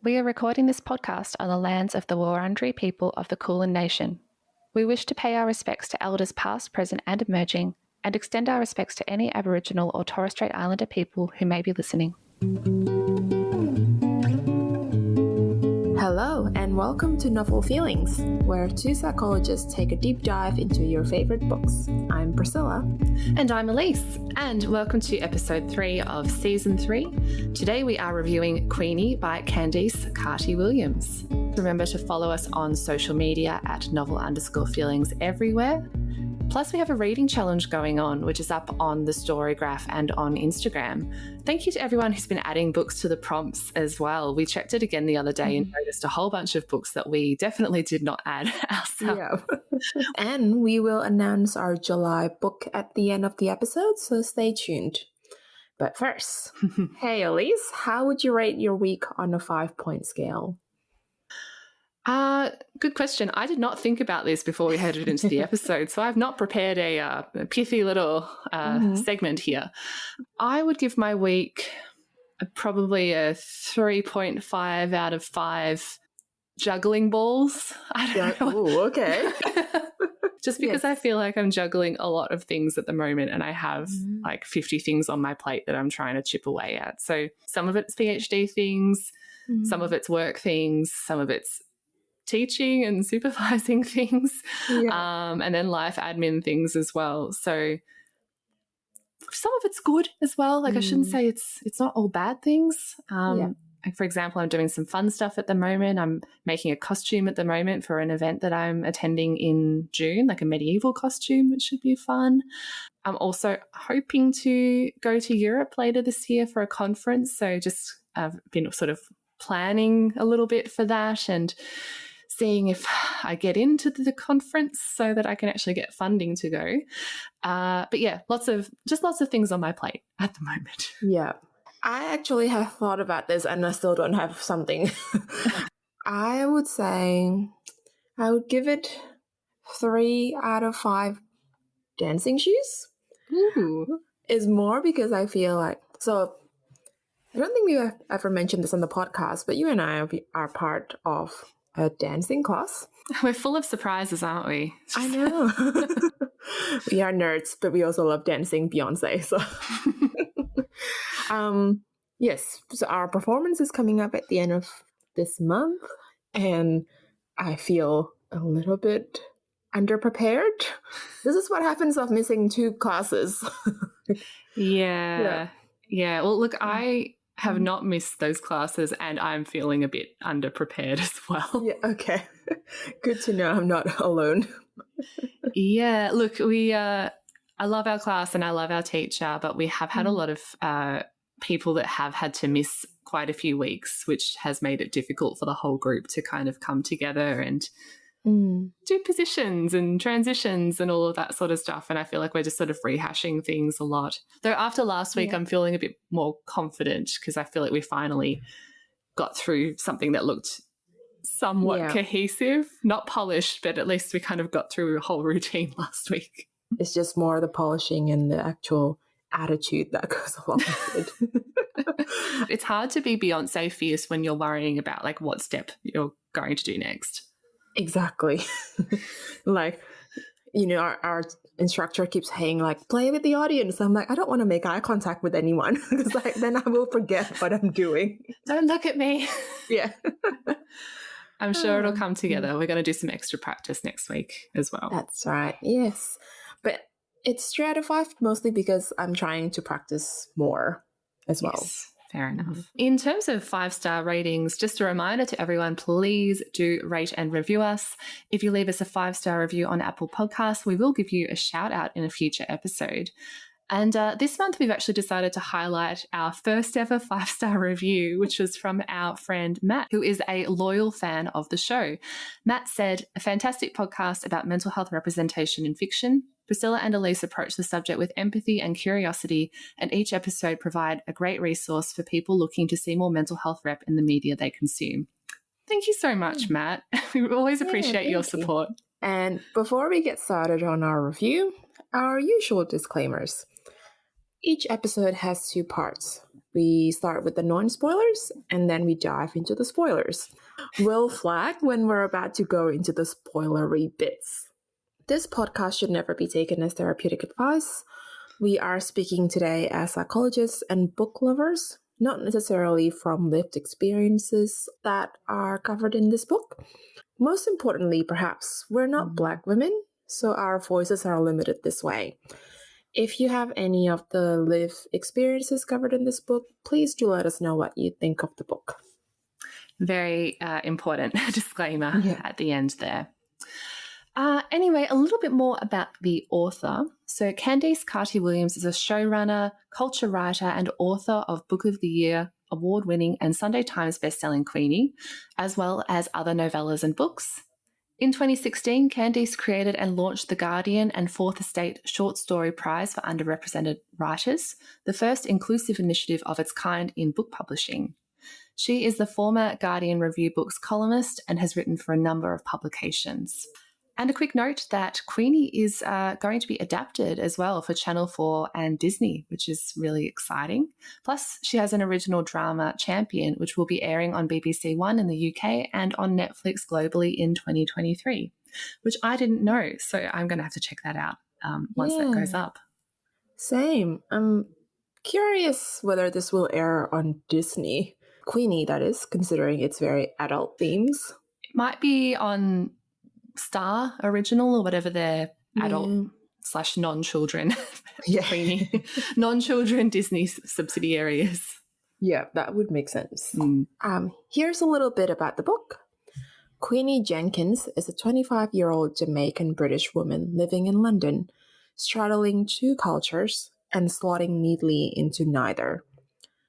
We are recording this podcast on the lands of the Wurundjeri people of the Kulin Nation. We wish to pay our respects to elders past, present and emerging, and extend our respects to any Aboriginal or Torres Strait Islander people who may be listening. Hello and welcome to Novel Feelings, where two psychologists take a deep dive into your favorite books. I'm Priscilla. And I'm Elise, and welcome to episode 3 of season 3. Today we are reviewing Queenie by Candice Carty-Williams. Remember to follow us on social media at novel_feelings everywhere. Plus, we have a reading challenge going on, which is up on the story graph and on Instagram. Thank you to everyone who's been adding books to the prompts as well. We checked it again the other day and noticed a whole bunch of books that we definitely did not add ourselves. Yeah. And we will announce our July book at the end of the episode, so stay tuned. But first, hey Elise, how would you rate your week on a 5-point scale? Good question. I did not think about this before we headed into the episode, so I've not prepared a pithy little segment here. I would give my week probably a 3.5 out of 5 juggling balls. I don't know. Ooh, okay. Just because I feel like I'm juggling a lot of things at the moment and I have like 50 things on my plate that I'm trying to chip away at. So some of it's PhD things, some of it's work things, some of it's teaching and supervising things, and then life admin things as well. So some of it's good as well. Like I shouldn't say it's not all bad things. Like for example, I'm doing some fun stuff at the moment. I'm making a costume at the moment for an event that I'm attending in June, like a medieval costume, which should be fun. I'm also hoping to go to Europe later this year for a conference. So just I've been sort of planning a little bit for that and seeing if I get into the conference so that I can actually get funding to go. But yeah, lots of things on my plate at the moment. Yeah. I actually have thought about this and I still don't have something. I would say I would give it 3 out of 5 dancing shoes. Ooh. Is more because I feel like, so I don't think we've ever mentioned this on the podcast, but you and I are part of a dancing class. We're full of surprises, aren't we? I know. We are nerds, but we also love dancing Beyonce. So, yes. So our performance is coming up at the end of this month, and I feel a little bit underprepared. This is what happens of missing 2 classes. Yeah. Well, look, I have not missed those classes and I'm feeling a bit underprepared as well. Yeah, okay. Good to know I'm not alone. Yeah, look, I love our class and I love our teacher, but we have had a lot of people that have had to miss quite a few weeks, which has made it difficult for the whole group to kind of come together and do positions and transitions and all of that sort of stuff. And I feel like we're just sort of rehashing things a lot. Though after last week, I'm feeling a bit more confident because I feel like we finally got through something that looked somewhat cohesive, not polished, but at least we kind of got through a whole routine last week. It's just more the polishing and the actual attitude that goes along with it. It's hard to be Beyonce fierce when you're worrying about like what step you're going to do next. Exactly. Like, you know, our instructor keeps saying like, play with the audience. I'm like, I don't want to make eye contact with anyone because like then I will forget what I'm doing. Don't look at me. Yeah. I'm sure it'll come together. We're going to do some extra practice next week as well. That's right. Yes. But it's 3 out of 5 mostly because I'm trying to practice more as well. Yes. Fair enough. In terms of 5-star ratings, just a reminder to everyone, please do rate and review us. If you leave us a 5-star review on Apple Podcasts, we will give you a shout out in a future episode. And this month we've actually decided to highlight our first ever 5-star review, which was from our friend Matt, who is a loyal fan of the show. Matt said, "A fantastic podcast about mental health representation in fiction. Priscilla and Elise approach the subject with empathy and curiosity, and each episode provide a great resource for people looking to see more mental health rep in the media they consume." Thank you so much, Matt. We always appreciate your support. And before we get started on our review, our usual disclaimers. Each episode has 2 parts. We start with the non-spoilers and then we dive into the spoilers. We'll flag when we're about to go into the spoilery bits. This podcast should never be taken as therapeutic advice. We are speaking today as psychologists and book lovers, not necessarily from lived experiences that are covered in this book. Most importantly, perhaps, we're not Black women, so our voices are limited this way. If you have any of the lived experiences covered in this book, please do let us know what you think of the book. Very important disclaimer at the end there. Anyway, a little bit more about the author. So Candice Carty-Williams is a showrunner, culture writer, and author of Book of the Year award-winning and Sunday Times bestselling Queenie, as well as other novellas and books. In 2016, Candice created and launched the Guardian and Fourth Estate Short Story Prize for Underrepresented Writers, the first inclusive initiative of its kind in book publishing. She is the former Guardian Review Books columnist and has written for a number of publications. And a quick note that Queenie is going to be adapted as well for Channel 4 and Disney, which is really exciting. Plus, she has an original drama, Champion, which will be airing on BBC One in the UK and on Netflix globally in 2023, which I didn't know. So I'm going to have to check that out once that goes up. Same. I'm curious whether this will air on Disney. Queenie, that is, considering its very adult themes. It might be on Star Original or whatever their adult / non-children Queenie non-children Disney subsidiary is. Yeah, that would make sense. Here's a little bit about the book. Queenie Jenkins is a 25-year-old Jamaican British woman living in London, straddling two cultures and slotting neatly into neither.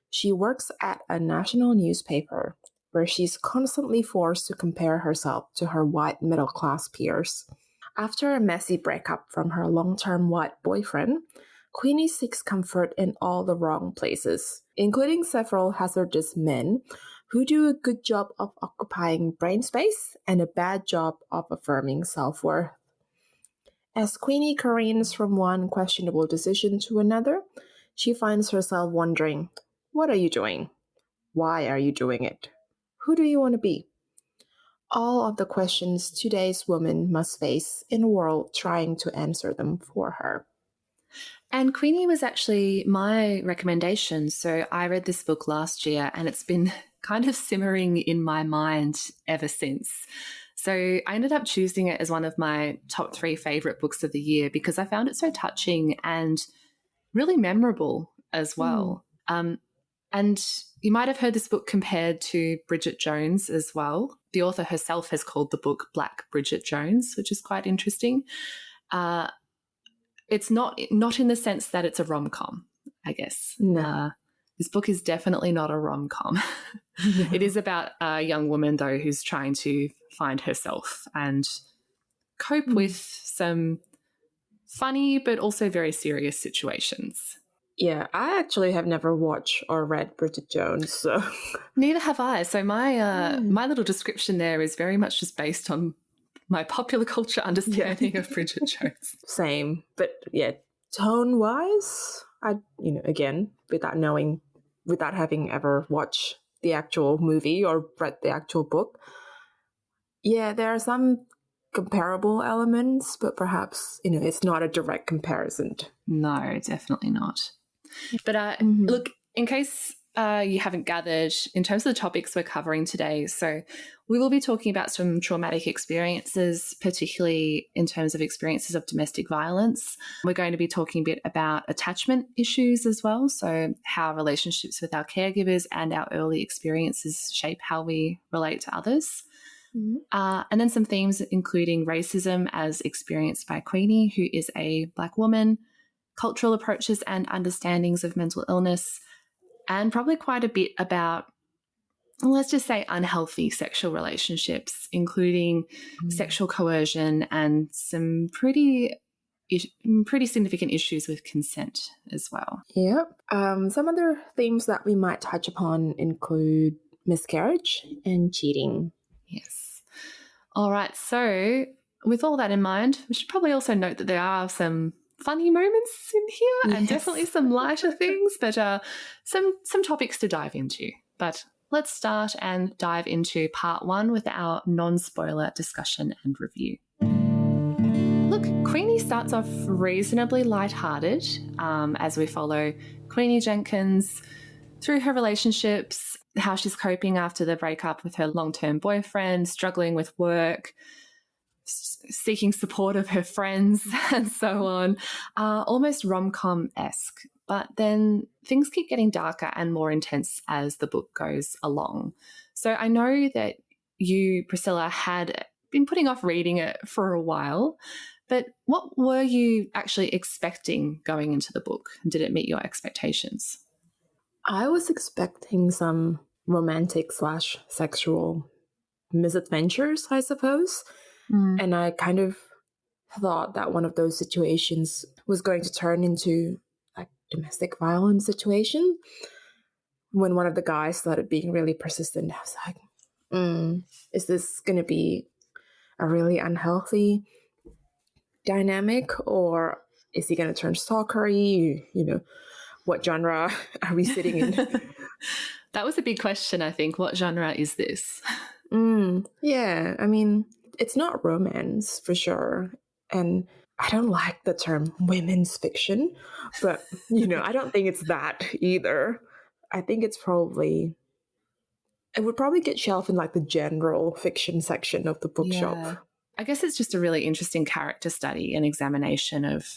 She works at a national newspaper where she's constantly forced to compare herself to her white middle-class peers. After a messy breakup from her long-term white boyfriend, Queenie seeks comfort in all the wrong places, including several hazardous men who do a good job of occupying brain space and a bad job of affirming self-worth. As Queenie careens from one questionable decision to another, she finds herself wondering, what are you doing? Why are you doing it? Who do you want to be? All of the questions today's woman must face in a world trying to answer them for her. And Queenie was actually my recommendation. So I read this book last year and it's been kind of simmering in my mind ever since. So I ended up choosing it as one of my top 3 favorite books of the year because I found it so touching and really memorable as well. And you might have heard this book compared to Bridget Jones as well. The author herself has called the book Black Bridget Jones, which is quite interesting. It's not in the sense that it's a rom-com, I guess. No. This book is definitely not a rom-com. No. It is about a young woman, though, who's trying to find herself and cope with some funny but also very serious situations. Yeah, I actually have never watched or read Bridget Jones, so... Neither have I. So my my little description there is very much just based on my popular culture understanding of Bridget Jones. Same. But yeah, tone-wise, again, without having ever watched the actual movie or read the actual book, yeah, there are some comparable elements, but perhaps, it's not a direct comparison. No, definitely not. But look, in case you haven't gathered, in terms of the topics we're covering today, so we will be talking about some traumatic experiences, particularly in terms of experiences of domestic violence. We're going to be talking a bit about attachment issues as well, so how relationships with our caregivers and our early experiences shape how we relate to others. And then some themes including racism as experienced by Queenie, who is a Black woman, cultural approaches and understandings of mental illness, and probably quite a bit about, let's just say, unhealthy sexual relationships, including sexual coercion and some pretty significant issues with consent as well. Yep. Some other themes that we might touch upon include miscarriage and cheating. Yes. All right. So with all that in mind, we should probably also note that there are some funny moments in here and Yes. definitely some lighter things, but some topics to dive into. But let's start and dive into part 1 with our non-spoiler discussion and review. Look, Queenie starts off reasonably lighthearted as we follow Queenie Jenkins through her relationships, how she's coping after the breakup with her long-term boyfriend, struggling with work, seeking support of her friends and so on, almost rom-com-esque. But then things keep getting darker and more intense as the book goes along. So I know that you, Priscilla, had been putting off reading it for a while, but what were you actually expecting going into the book? Did it meet your expectations? I was expecting some romantic / sexual misadventures, I suppose. And I kind of thought that one of those situations was going to turn into like domestic violence situation. When one of the guys started being really persistent, I was like, is this going to be a really unhealthy dynamic, or is he going to turn stalkery? You know, what genre are we sitting in? That was a big question, I think. What genre is this? Yeah, I mean, it's not romance for sure. And I don't like the term women's fiction, but, I don't think it's that either. I think it would probably get shelved in like the general fiction section of the bookshop. Yeah. I guess it's just a really interesting character study and examination of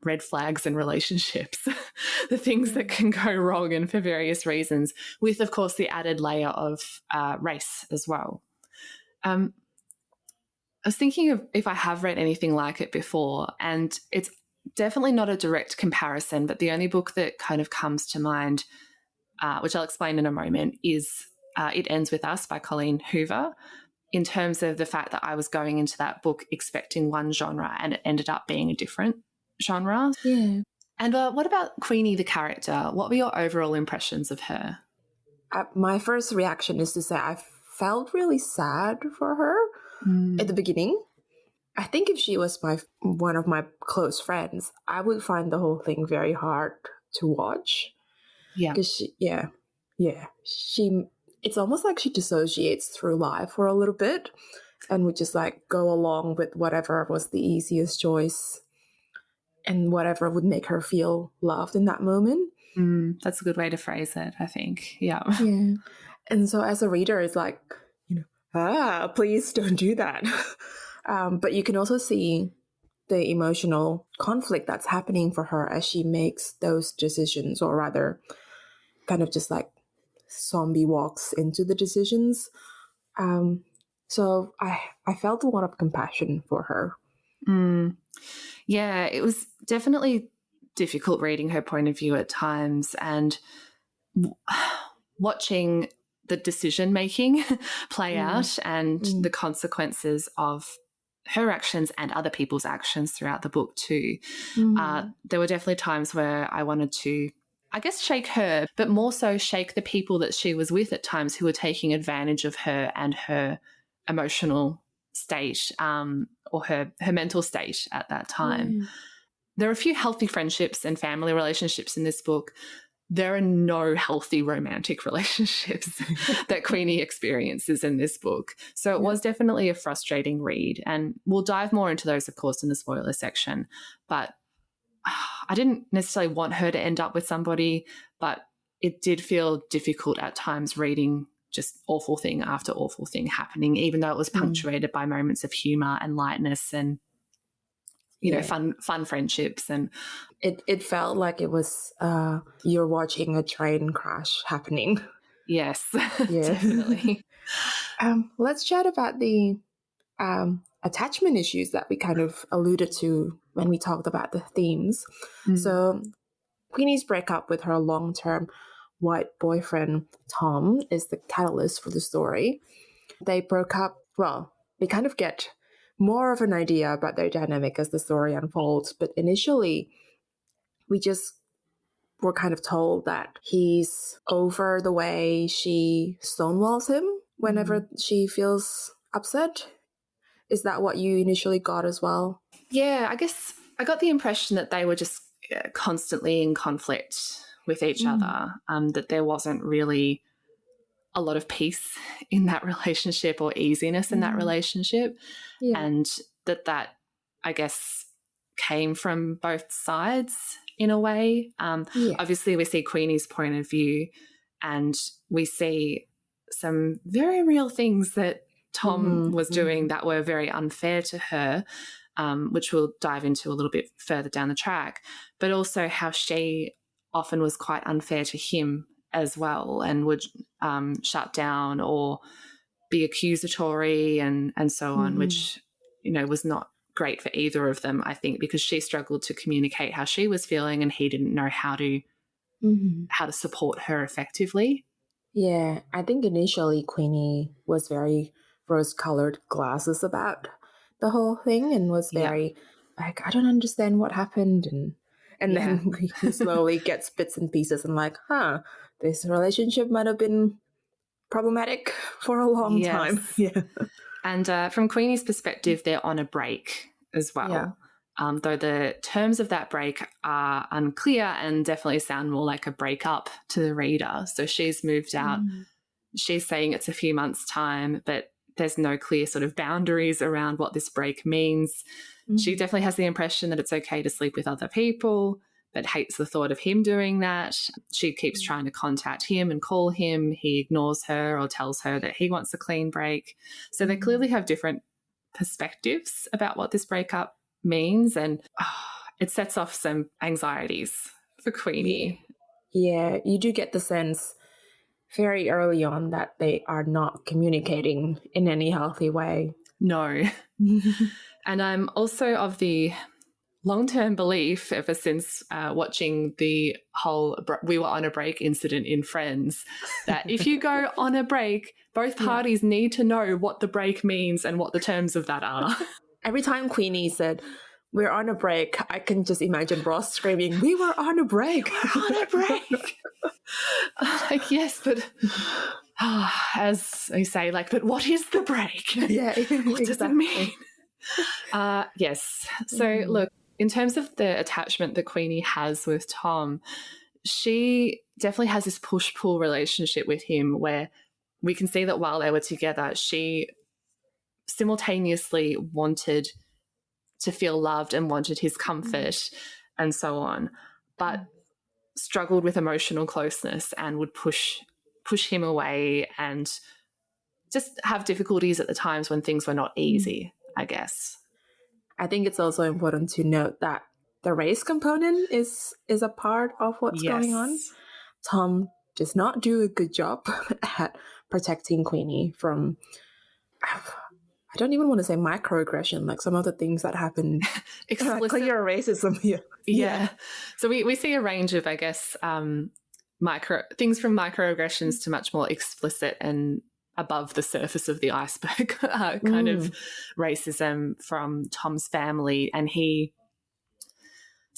red flags in relationships, the things that can go wrong and for various reasons, with, of course, the added layer of race as well. I was thinking of if I have read anything like it before, and it's definitely not a direct comparison, but the only book that kind of comes to mind, which I'll explain in a moment, is It Ends With Us by Colleen Hoover, in terms of the fact that I was going into that book expecting one genre and it ended up being a different genre. Yeah. And what about Queenie, the character? What were your overall impressions of her? My first reaction is to say I felt really sad for her at the beginning. I think if she was one of my close friends, I would find the whole thing very hard to watch. Yeah. Because it's almost like she dissociates through life for a little bit and would just like go along with whatever was the easiest choice and whatever would make her feel loved in that moment. That's a good way to phrase it, I think. Yeah. Yeah. And so as a reader, it's like, please don't do that. But you can also see the emotional conflict that's happening for her as she makes those decisions, or rather kind of just like zombie walks into the decisions. So I felt a lot of compassion for her. Yeah, it was definitely difficult reading her point of view at times, and watching the decision making play out and the consequences of her actions and other people's actions throughout the book too. There were definitely times where I wanted to, I guess, shake her, but more so shake the people that she was with at times who were taking advantage of her and her emotional state, or her mental state at that time. There are a few healthy friendships and family relationships in this book. There are no healthy romantic relationships that Queenie experiences in this book. So it was definitely a frustrating read. And we'll dive more into those, of course, in the spoiler section. But I didn't necessarily want her to end up with somebody, but it did feel difficult at times reading just awful thing after awful thing happening, even though it was punctuated by moments of humour and lightness and you know, fun friendships. And it felt like it was you're watching a train crash happening. Yes, definitely. Let's chat about the attachment issues that we kind of alluded to when we talked about the themes. So Queenie's breakup with her long-term white boyfriend Tom is the catalyst for the story. They broke up, well, we kind of get more of an idea about their dynamic as the story unfolds, but initially we just were kind of told that he's over the way she stonewalls him whenever she feels upset. Is that what you initially got as well? Yeah, I guess I got the impression that they were just constantly in conflict with each other, that there wasn't really a lot of peace in that relationship or easiness in that relationship, and that I guess came from both sides in a way. Obviously we see Queenie's point of view, and we see some very real things that Tom was doing that were very unfair to her, which we'll dive into a little bit further down the track, but also how she often was quite unfair to him as well, and would shut down or be accusatory and so on, which, you know, was not great for either of them, I think, because she struggled to communicate how she was feeling and he didn't know how to support her effectively. Yeah, I think initially Queenie was very rose-colored glasses about the whole thing and was very like, I don't understand what happened, and then we slowly get bits and pieces and like, this relationship might have been problematic for a long time. Yeah. And from Queenie's perspective, they're on a break as well. Though the terms of that break are unclear and definitely sound more like a breakup to the reader. So she's moved out. She's saying it's a few months' time, but there's no clear sort of boundaries around what this break means. She definitely has the impression that it's okay to sleep with other people, but hates the thought of him doing that. She keeps trying to contact him and call him. He ignores her or tells her that he wants a clean break. So they clearly have different perspectives about what this breakup means, and it sets off some anxieties for Queenie. Yeah, you do get the sense very early on that they are not communicating in any healthy way. No. And I'm also of the long-term belief, ever since watching the whole we were on a break incident in Friends, that if you go on a break, both parties need to know what the break means and what the terms of that are. Every time Queenie said, "We're on a break," I can just imagine Ross screaming, "We were on a break! We're on a break!" Like, yes, but as I say, like, but what is the break? Yeah, what does it mean? Yes. So, look, in terms of the attachment that Queenie has with Tom, she definitely has this push-pull relationship with him where we can see that while they were together, she simultaneously wanted to feel loved and wanted his comfort and so on, but struggled with emotional closeness and would push him away and just have difficulties at the times when things were not easy, I guess. I think it's also important to note that the race component is a part of what's going on. Tom does not do a good job at protecting Queenie from, I don't even want to say microaggression, like some of the things that happen. Clear racism here. Yeah. So we see a range of, I guess, things from microaggressions to much more explicit and above the surface of the iceberg kind of racism from Tom's family. And it's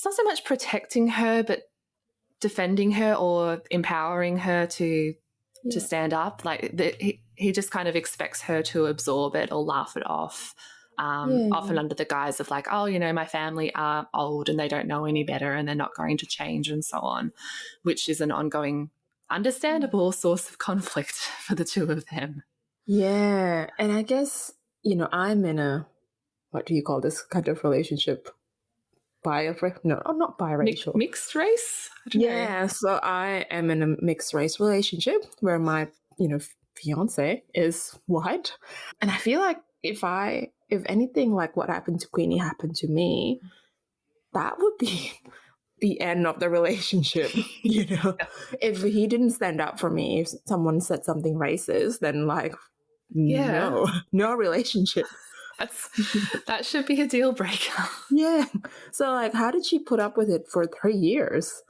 not so much protecting her, but defending her or empowering her to stand up. Like he just kind of expects her to absorb it or laugh it off, often under the guise of like, oh, you know, my family are old and they don't know any better and they're not going to change and so on, which is an ongoing, understandable source of conflict for the two of them. Yeah. And I guess, you know, I'm in a, what do you call this kind of relationship? No, I'm not biracial. Mixed race? I don't know. So I am in a mixed race relationship where my, fiance is white. And I feel like if anything like what happened to Queenie happened to me, that would be the end of the relationship, If he didn't stand up for me, if someone said something racist, then like, no relationship. That should be a deal breaker. Yeah. So like, how did she put up with it for 3 years?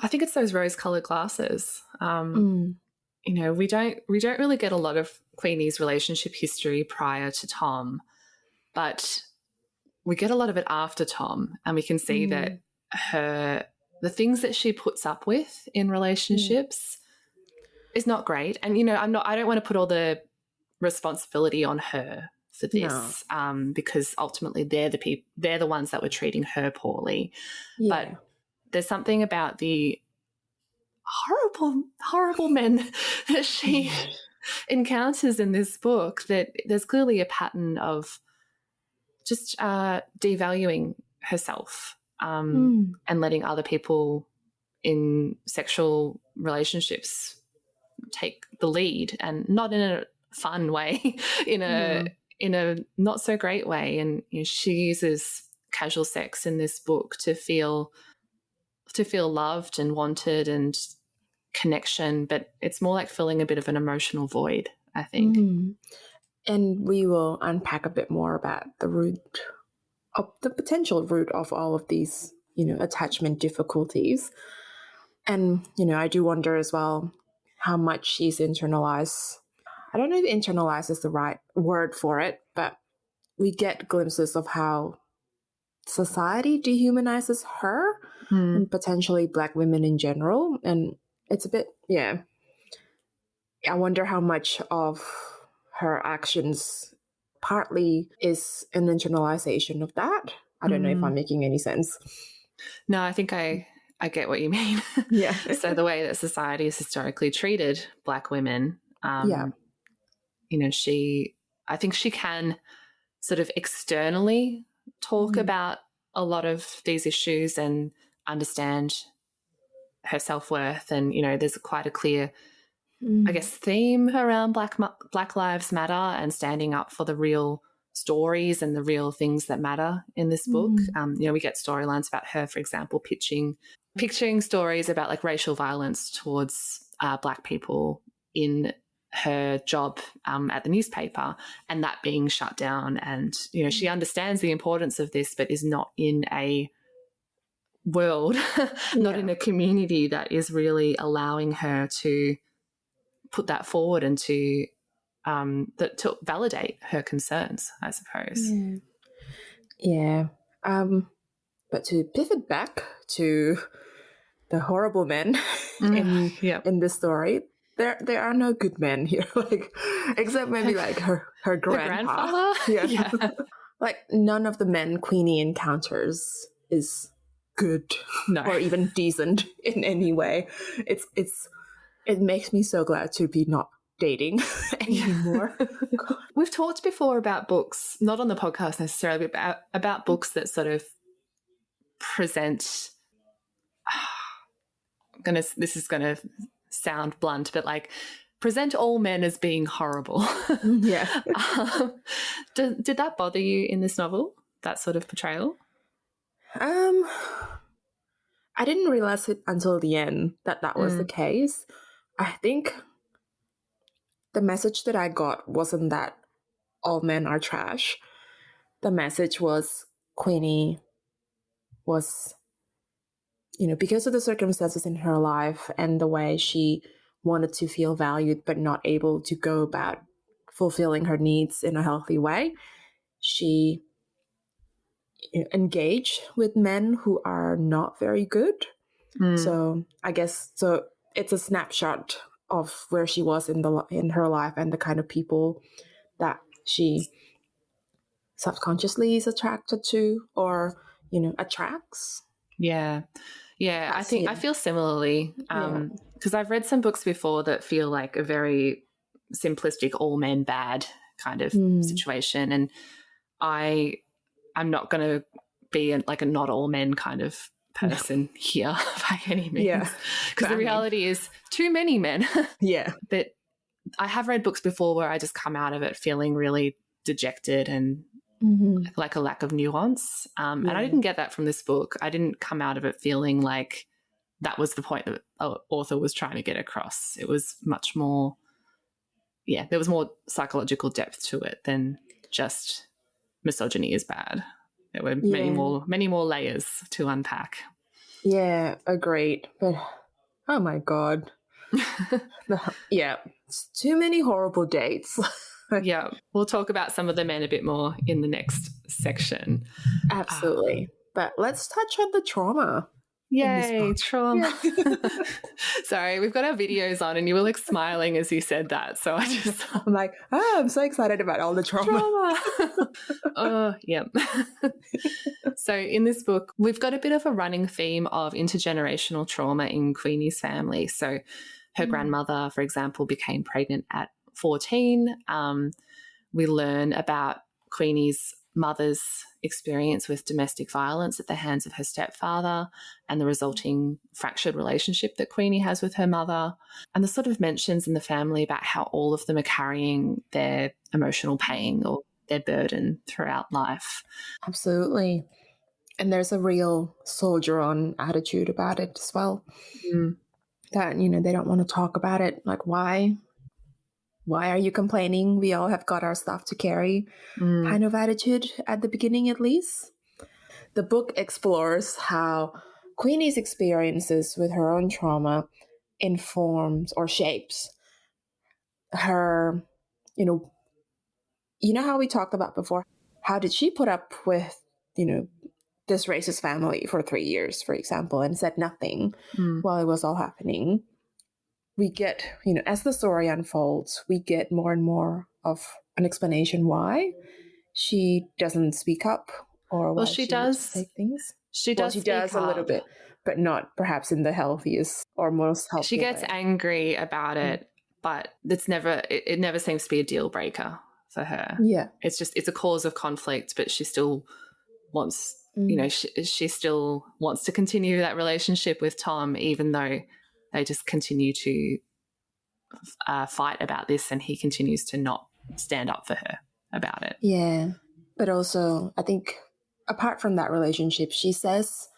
I think it's those rose-colored glasses. We don't really get a lot of Queenie's relationship history prior to Tom, but we get a lot of it after Tom, and we can see that the things that she puts up with in relationships is not great. And I don't want to put all the responsibility on her for this, because ultimately they're the ones that were treating her poorly. Yeah. But there's something about the horrible men that she encounters in this book that there's clearly a pattern of just devaluing herself and letting other people in sexual relationships take the lead, and not in a fun way, in a not so great way. And she uses casual sex in this book to feel loved and wanted and connection, but it's more like filling a bit of an emotional void, I think. And we will unpack a bit more about the potential root of all of these, attachment difficulties. And, I do wonder as well how much she's internalized. I don't know if internalized is the right word for it, but we get glimpses of how society dehumanizes her and potentially Black women in general. And it's a bit, I wonder how much of her actions partly is an internalization of that. I don't know if I'm making any sense. No, I think I get what you mean. Yeah. So the way that society has historically treated Black women, I think she can sort of externally talk about a lot of these issues and understand her self-worth. And, there's quite a clear, I guess, theme around Black Lives Matter and standing up for the real stories and the real things that matter in this book. We get storylines about her, for example, picturing stories about like racial violence towards Black people in her job at the newspaper, and that being shut down. And, she understands the importance of this, but is not in a world, not in a community that is really allowing her to put that forward and to validate her concerns, I suppose. Yeah. But to pivot back to the horrible men in this story, there are no good men here, like except maybe like her grandfather. Yeah. Like none of the men Queenie encounters is good or even decent in any way. It makes me so glad to be not dating anymore. We've talked before about books, not on the podcast necessarily, but about books that sort of present this is gonna sound blunt, but like present all men as being horrible. Yeah. Did that bother you in this novel, that sort of portrayal? I didn't realize it until the end that was the case. I think the message that I got wasn't that all men are trash. The message was Queenie was, because of the circumstances in her life and the way she wanted to feel valued but not able to go about fulfilling her needs in a healthy way, she engaged with men who are not very good. So I guess it's a snapshot of where she was in her life and the kind of people that she subconsciously is attracted to or attracts. Yeah. I feel similarly because I've read some books before that feel like a very simplistic all men bad kind of situation, and I'm not going to be like a not all men kind of person here by any means, because the reality is too many men. But I have read books before where I just come out of it feeling really dejected and like a lack of nuance, and I didn't get that from this book. I didn't come out of it feeling like that was the point that the author was trying to get across. It was much more there was more psychological depth to it than just misogyny is bad. There were many more layers to unpack. Yeah, agreed. But oh my God. It's too many horrible dates. Yeah, we'll talk about some of the men a bit more in the next section. Absolutely. But let's touch on the trauma. in this Yay, book. trauma. Yeah. Sorry, we've got our videos on and you were like smiling as you said that. So I just I'm like, I'm so excited about all the trauma. Oh, yeah. So in this book, we've got a bit of a running theme of intergenerational trauma in Queenie's family. So her grandmother, for example, became pregnant at 14. We learn about Queenie's mother's experience with domestic violence at the hands of her stepfather and the resulting fractured relationship that Queenie has with her mother, and the sort of mentions in the family about how all of them are carrying their emotional pain or their burden throughout life. Absolutely. And there's a real soldier-on attitude about it as well. That, they don't want to talk about it. Like, why? Why are you complaining? We all have got our stuff to carry kind of attitude at the beginning, at least. The book explores how Queenie's experiences with her own trauma informs or shapes her, how we talked about before. How did she put up with, this racist family for 3 years, for example, and said nothing while it was all happening? We get, as the story unfolds, we get more and more of an explanation why she doesn't speak up, or why she would does say things. She does. She does a little bit, but not perhaps in the healthiest or most helpful She gets way. angry about it, but it never seems to be a deal breaker for her. Yeah, it's a cause of conflict, but she still wants, she still wants to continue that relationship with Tom, even though they just continue to fight about this, and he continues to not stand up for her about it. Yeah, but also I think apart from that relationship, she says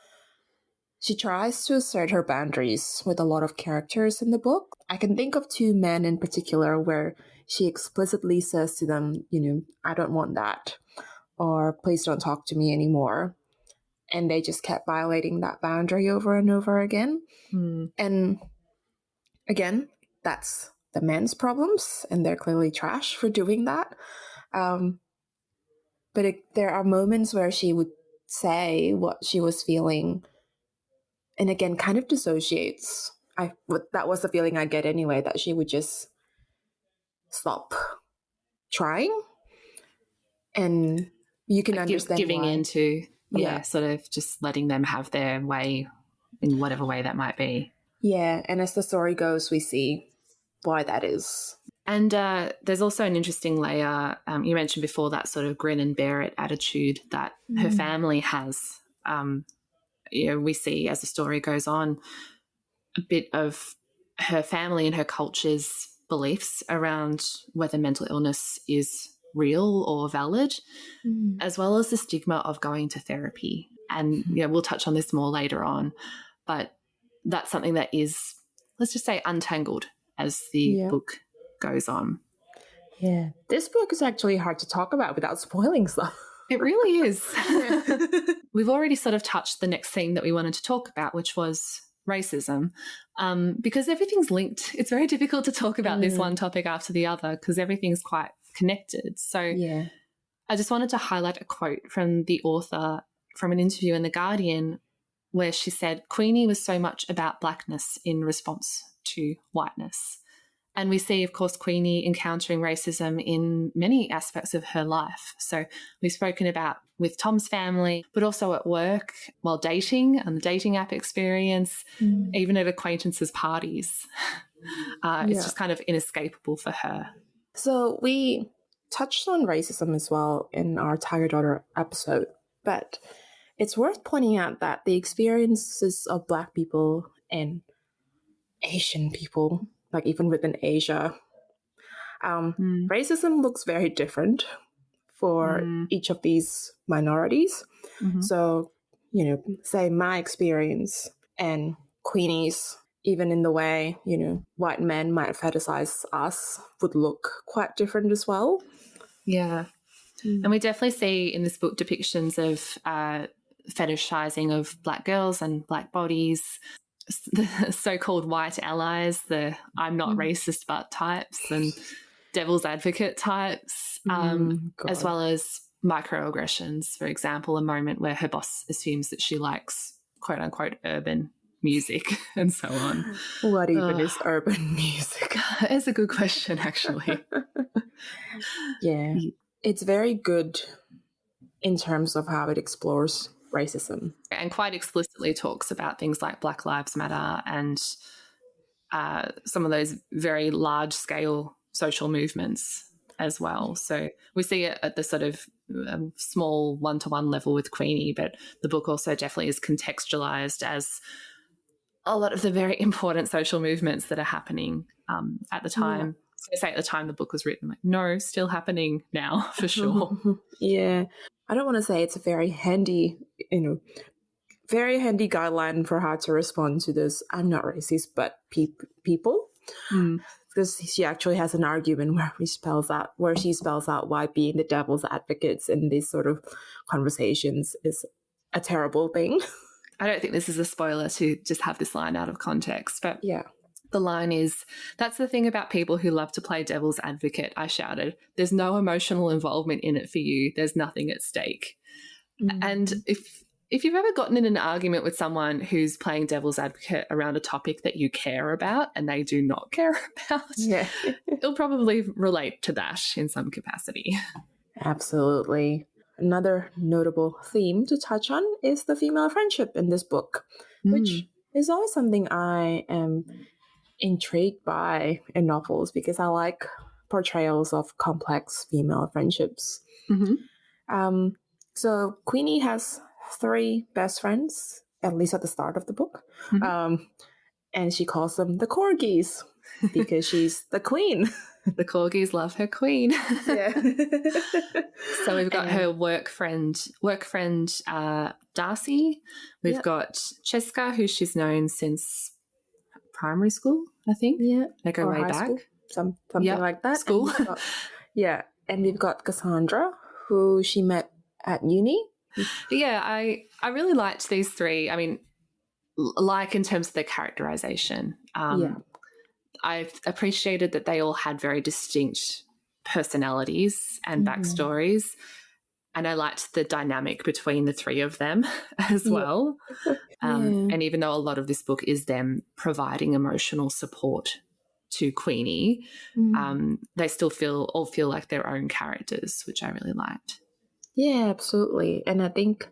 she tries to assert her boundaries with a lot of characters in the book. I can think of 2 men in particular where she explicitly says to them, I don't want that, or please don't talk to me anymore. And they just kept violating that boundary over and over again. And again, that's the men's problems, and they're clearly trash for doing that. But there are moments where she would say what she was feeling, and again, kind of dissociates. That was the feeling I get anyway, that she would just stop trying, and you can understand giving why. into sort of just letting them have their way in whatever way that might be. Yeah, and as the story goes, we see why that is. And there's also an interesting layer. You mentioned before that sort of grin and bear it attitude that her family has. We see as the story goes on a bit of her family and her culture's beliefs around whether mental illness is real or valid, as well as the stigma of going to therapy. And we'll touch on this more later on, but that's something that is, let's just say, untangled as the book goes on. Yeah. This book is actually hard to talk about without spoiling stuff. It really is. We've already sort of touched the next theme that we wanted to talk about, which was racism, because everything's linked. It's very difficult to talk about this one topic after the other because everything's quite connected. So I just wanted to highlight a quote from the author from an interview in The Guardian where she said, Queenie was so much about blackness in response to whiteness. And we see, of course, Queenie encountering racism in many aspects of her life. So we've spoken about with Tom's family, but also at work, while dating, and the dating app experience, even at acquaintances' parties. It's just kind of inescapable for her. So we touched on racism as well in our Tiger Daughter episode, but it's worth pointing out that the experiences of Black people and Asian people, like even within Asia, racism looks very different for each of these minorities. So, say my experience and Queenie's, even in the way, white men might fetishize us, would look quite different as well. Yeah. And we definitely see in this book depictions of fetishizing of Black girls and Black bodies, the so-called white allies, the I'm not racist but types, and devil's advocate types, as well as microaggressions. For example, a moment where her boss assumes that she likes quote unquote urban music and so on. What even is urban music? It's a good question, actually. Yeah. It's very good in terms of how it explores racism. And quite explicitly talks about things like Black Lives Matter and some of those very large-scale social movements as well. So we see it at the sort of small one-to-one level with Queenie, but the book also definitely is contextualized as a lot of the very important social movements that are happening at the time. So I say at the time the book was written, like, no, still happening now for sure. Yeah. I don't want to say it's a very handy, very handy guideline for how to respond to this. I'm not racist, but people. Because she actually has an argument where she spells out why being the devil's advocates in these sort of conversations is a terrible thing. I don't think this is a spoiler to just have this line out of context, but yeah. The line is, "That's the thing about people who love to play devil's advocate," I shouted. "There's no emotional involvement in it for you. There's nothing at stake." And if you've ever gotten in an argument with someone who's playing devil's advocate around a topic that you care about and they do not care about, you'll probably relate to that in some capacity. Absolutely. Another notable theme to touch on is the female friendship in this book, which is always something I am intrigued by in novels because I like portrayals of complex female friendships. So Queenie has 3 best friends, at least at the start of the book, and she calls them the corgis because she's the queen. The corgis love her queen. Yeah. So we've got her work friend Darcy. We've got Cheska, who she's known since primary school, I think. Yeah. They go way back. School, something like that. School. And we've got Cassandra, who she met at uni. Yeah, I really liked these 3. I mean, like in terms of their characterization. I've appreciated that they all had very distinct personalities and backstories, and I liked the dynamic between the 3 of them as well. And even though a lot of this book is them providing emotional support to Queenie, they still all feel like their own characters, which I really liked. Yeah, absolutely. And I think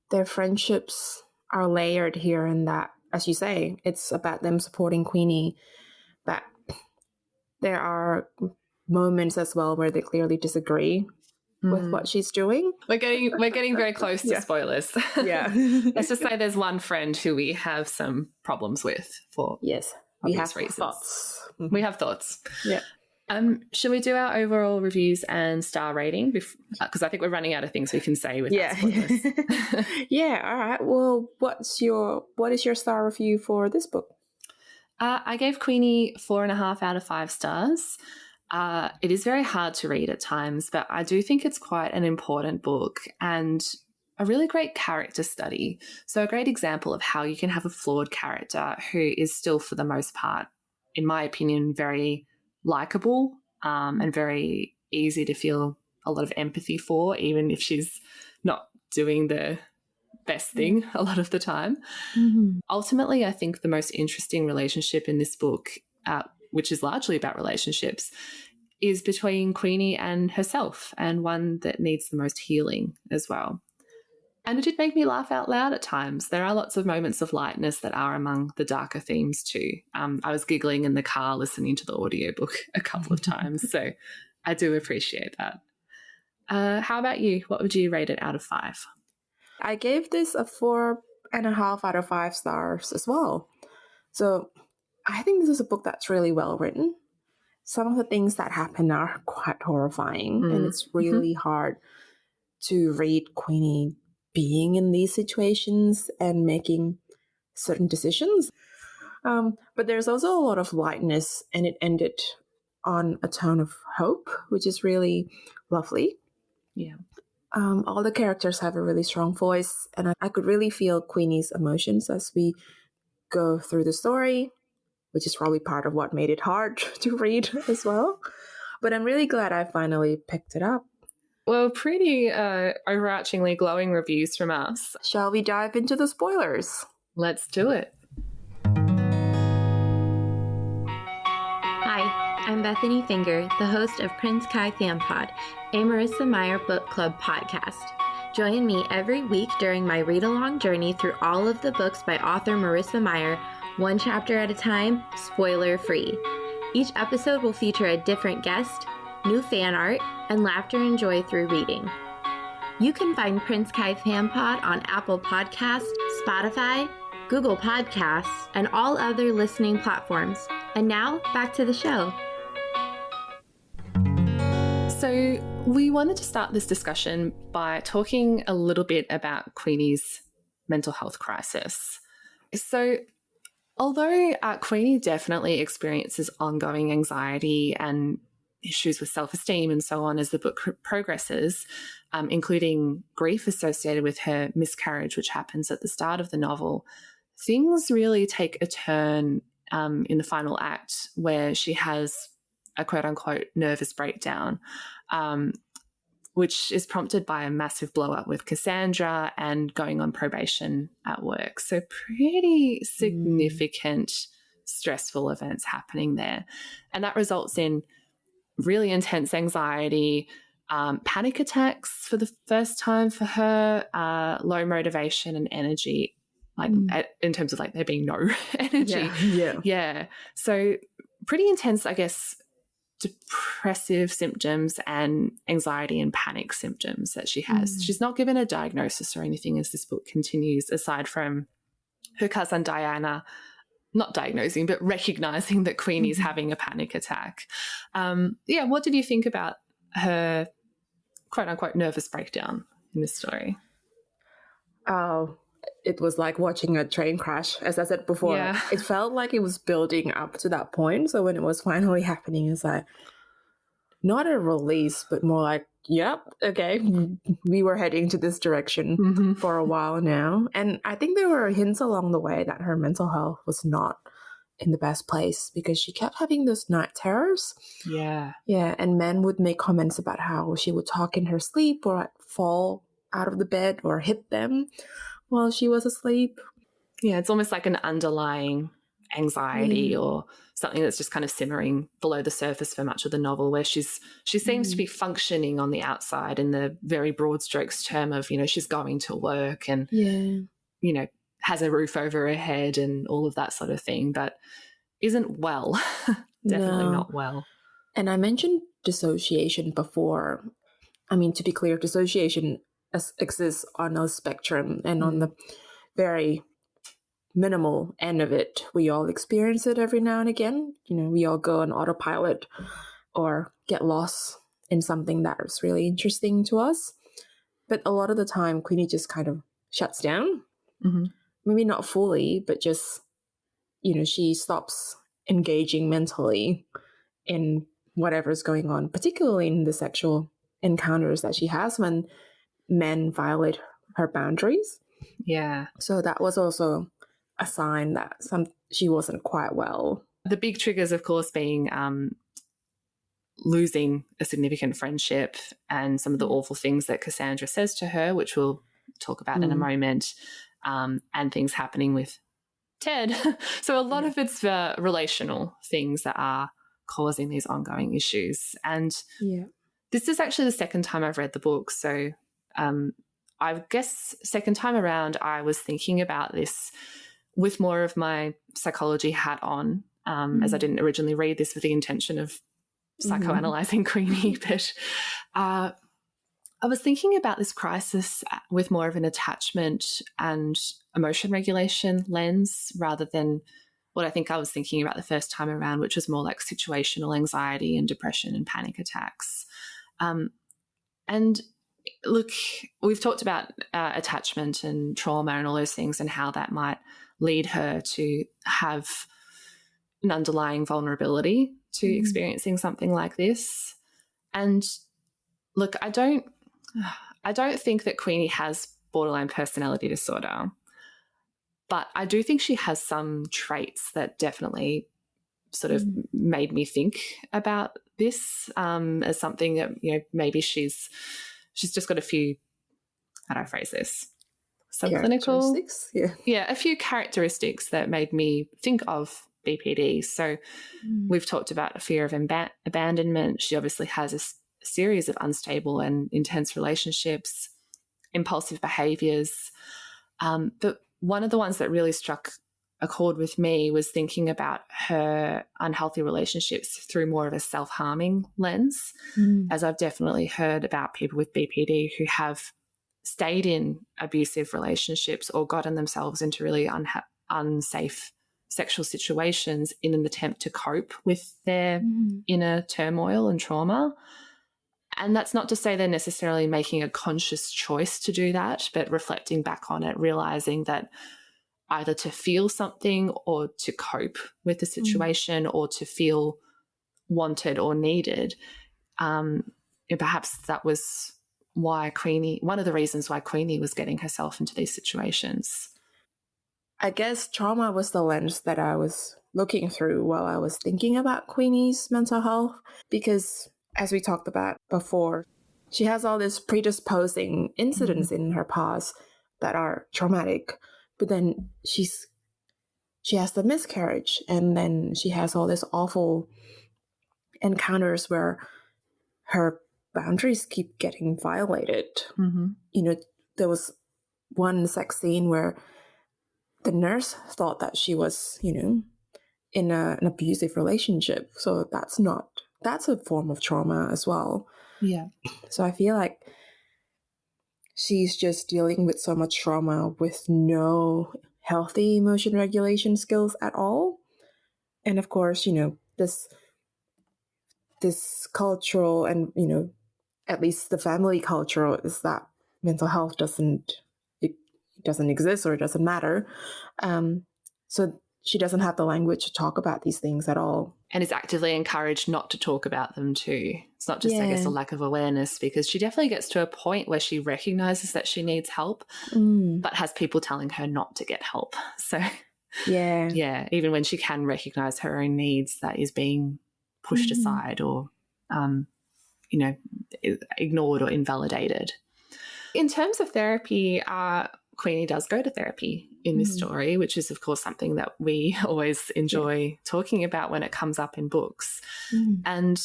their friendships are layered here in that, as you say, it's about them supporting Queenie, but there are moments as well where they clearly disagree with what she's doing. We're getting very close to spoilers. Yeah. Let's just say there's one friend who we have some problems with for we have reasons. thoughts. We have thoughts. Yeah. Should we do our overall reviews and star rating? Because I think we're running out of things we can say without spoilers. Yeah. All right. Well, what is your star review for this book? I gave Queenie 4.5 out of 5 stars. It is very hard to read at times, but I do think it's quite an important book and a really great character study. So a great example of how you can have a flawed character who is still, for the most part, in my opinion, very likable and very easy to feel a lot of empathy for, even if she's not doing the best thing a lot of the time. Ultimately, I think the most interesting relationship in this book, which is largely about relationships, is between Queenie and herself, and one that needs the most healing as well. And it did make me laugh out loud at times. There are lots of moments of lightness that are among the darker themes too. I was giggling in the car listening to the audiobook a couple of times, so I do appreciate that. How about you? What would you rate it out of 5? I gave this a 4.5 out of 5 stars as well. So I think this is a book that's really well written. Some of the things that happen are quite horrifying, and it's really hard to read Queenie being in these situations and making certain decisions. But there's also a lot of lightness, and it ended on a tone of hope, which is really lovely. Yeah. All the characters have a really strong voice, and I could really feel Queenie's emotions as we go through the story, which is probably part of what made it hard to read as well. But I'm really glad I finally picked it up. Well, pretty overarchingly glowing reviews from us. Shall we dive into the spoilers? Let's do it. Hi, I'm Bethany Finger, the host of Prince Kai Fan Pod, a Marissa Meyer book club podcast. Join me every week during my read-along journey through all of the books by author Marissa Meyer, one chapter at a time, spoiler-free. Each episode will feature a different guest, new fan art, and laughter and joy through reading. You can find Prince Kai Fan Pod on Apple Podcasts, Spotify, Google Podcasts, and all other listening platforms. And now, back to the show. So we wanted to start this discussion by talking a little bit about Queenie's mental health crisis. So although Queenie definitely experiences ongoing anxiety and issues with self-esteem and so on as the book progresses, including grief associated with her miscarriage, which happens at the start of the novel, things really take a turn in the final act where she has a quote-unquote nervous breakdown, which is prompted by a massive blow-up with Cassandra and going on probation at work. So pretty significant stressful events happening there. And that results in really intense anxiety, panic attacks for the first time for her, low motivation and energy, like in terms of like there being no energy. Yeah. So pretty intense, I guess, depressive symptoms and anxiety and panic symptoms that she has. She's not given a diagnosis or anything as this book continues, aside from her cousin Diana not diagnosing, but recognizing that Queenie's having a panic attack. What did you think about her quote-unquote nervous breakdown in this story? Oh, it was like watching a train crash, as I said before. Yeah. It felt like it was building up to that point. So when it was finally happening, it's like not a release, but more like, yep, okay, we were heading to this direction for a while now. And I think there were hints along the way that her mental health was not in the best place because she kept having those night terrors. Yeah. Yeah, and men would make comments about how she would talk in her sleep or like fall out of the bed or hit them while she was asleep. Yeah, it's almost like an underlying anxiety or something that's just kind of simmering below the surface for much of the novel, where she seems to be functioning on the outside in the very broad strokes term of, you know, she's going to work and, you know, has a roof over her head and all of that sort of thing, but isn't well. Definitely not well. And I mentioned dissociation before. I mean, to be clear, dissociation exists on a spectrum, and on the very minimal end of it, we all experience it every now and again. You know, we all go on autopilot or get lost in something that is really interesting to us. But a lot of the time, Queenie just kind of shuts down. Maybe not fully, but just, you know, she stops engaging mentally in whatever's going on, particularly in the sexual encounters that she has when men violate her boundaries. Yeah. So that was also a sign that she wasn't quite well. The big triggers, of course, being losing a significant friendship and some of the awful things that Cassandra says to her, which we'll talk about in a moment, and things happening with Ted. So a lot of it's relational things that are causing these ongoing issues. And this is actually the second time I've read the book. So I guess second time around I was thinking about this with more of my psychology hat on, as I didn't originally read this with the intention of psychoanalyzing Queenie, but I was thinking about this crisis with more of an attachment and emotion regulation lens rather than what I think I was thinking about the first time around, which was more like situational anxiety and depression and panic attacks. And look, we've talked about attachment and trauma and all those things and how that might lead her to have an underlying vulnerability to experiencing something like this. And look, I don't think that Queenie has borderline personality disorder, but I do think she has some traits that definitely sort of made me think about this as something that, you know, maybe she's she's just got a few, how do I phrase this? Subclinical. Yeah, a few characteristics that made me think of BPD. So we've talked about a fear of abandonment. She obviously has a series of unstable and intense relationships, impulsive behaviors. But one of the ones that really struck a chord with me was thinking about her unhealthy relationships through more of a self-harming lens, as I've definitely heard about people with BPD who have stayed in abusive relationships or gotten themselves into really unsafe sexual situations in an attempt to cope with their inner turmoil and trauma. And that's not to say they're necessarily making a conscious choice to do that, but reflecting back on it, realizing that either to feel something or to cope with the situation or to feel wanted or needed. Perhaps that was why one of the reasons why Queenie was getting herself into these situations. I guess trauma was the lens that I was looking through while I was thinking about Queenie's mental health, because as we talked about before, she has all these predisposing incidents in her past that are traumatic, but then she has the miscarriage, and then she has all these awful encounters where her boundaries keep getting violated. There was one sex scene where the nurse thought that she was, in an abusive relationship. So that's a form of trauma as well. Yeah. So I feel like she's just dealing with so much trauma with no healthy emotion regulation skills at all. And of course, this cultural and, at least the family culture is that mental health doesn't exist or it doesn't matter. So she doesn't have the language to talk about these things at all. And is actively encouraged not to talk about them too. It's not just, I guess, a lack of awareness, because she definitely gets to a point where she recognizes that she needs help, but has people telling her not to get help. So, even when she can recognize her own needs, that is being pushed aside or, ignored or invalidated. In terms of therapy, Queenie does go to therapy in this story, which is, of course, something that we always enjoy talking about when it comes up in books. And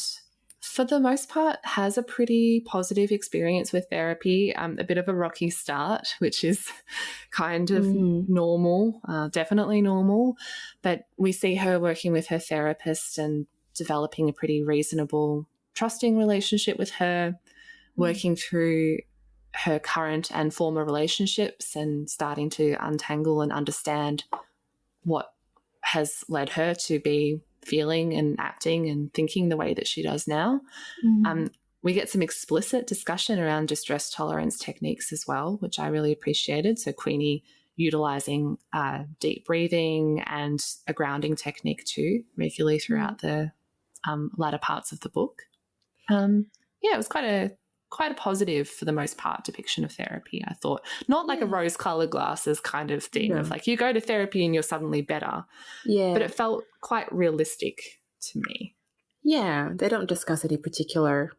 for the most part, has a pretty positive experience with therapy, a bit of a rocky start, which is kind of normal, definitely normal. But we see her working with her therapist and developing a pretty reasonable, trusting relationship with her, working through her current and former relationships and starting to untangle and understand what has led her to be feeling and acting and thinking the way that she does now. We get some explicit discussion around distress tolerance techniques as well, which I really appreciated. So Queenie utilizing deep breathing and a grounding technique too regularly throughout the latter parts of the book. It was quite a positive, for the most part, depiction of therapy, I thought. Not like a rose-coloured glasses kind of thing of like you go to therapy and you're suddenly better. Yeah. But it felt quite realistic to me. Yeah, they don't discuss any particular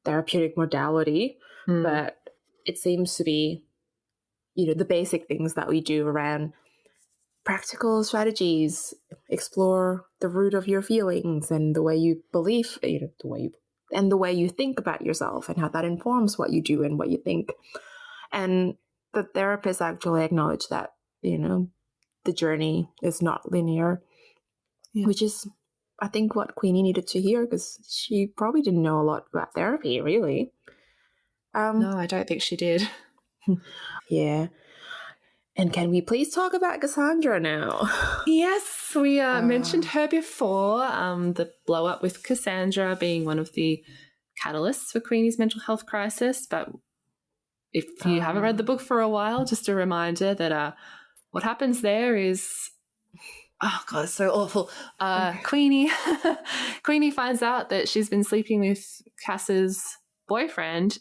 therapeutic modality, but it seems to be, the basic things that we do around practical strategies, explore the root of your feelings and the way you believe, the way you think about yourself and how that informs what you do and what you think. And the therapist actually acknowledged that, the journey is not linear, which is, I think, what Queenie needed to hear, because she probably didn't know a lot about therapy, really. No, I don't think she did. Yeah. And can we please talk about Cassandra now? Yes, we mentioned her before, the blow-up with Cassandra being one of the catalysts for Queenie's mental health crisis. But if you haven't read the book for a while, just a reminder that what happens there is, oh, God, it's so awful. Queenie finds out that she's been sleeping with Cass's boyfriend,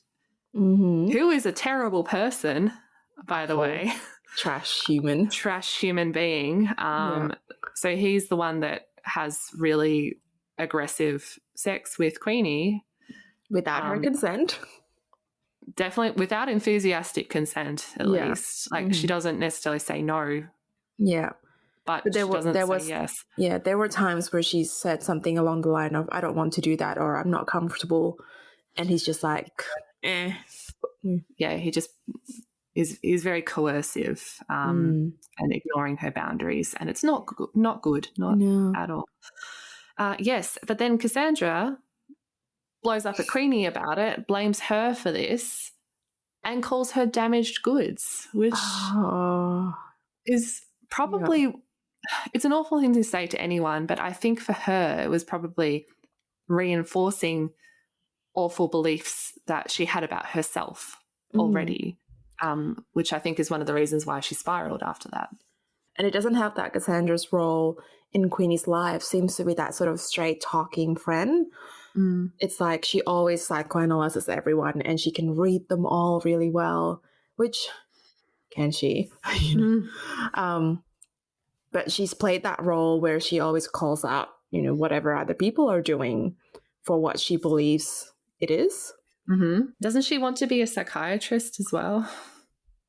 who is a terrible person, by the way. Trash human being. So he's the one that has really aggressive sex with Queenie without her consent. definitely without enthusiastic consent, at Yeah. least. Like she doesn't necessarily say no, Yeah. but But she doesn't there say was yes. Yeah, there were times where she said something along the line of, I don't want to do that, or I'm not comfortable. And he's just like, eh. Yeah, he just is very coercive and ignoring her boundaries. And it's not good, not No. at all. Yes, but then Cassandra blows up at Queenie about it, blames her for this, and calls her damaged goods, which is probably, it's an awful thing to say to anyone, but I think for her it was probably reinforcing awful beliefs that she had about herself already, which I think is one of the reasons why she spiraled after that. And it doesn't help that Cassandra's role in Queenie's life seems to be that sort of straight talking friend. It's like she always psychoanalyzes everyone and she can read them all really well, which can she? But she's played that role where she always calls out, whatever other people are doing for what she believes it is. Doesn't she want to be a psychiatrist as well?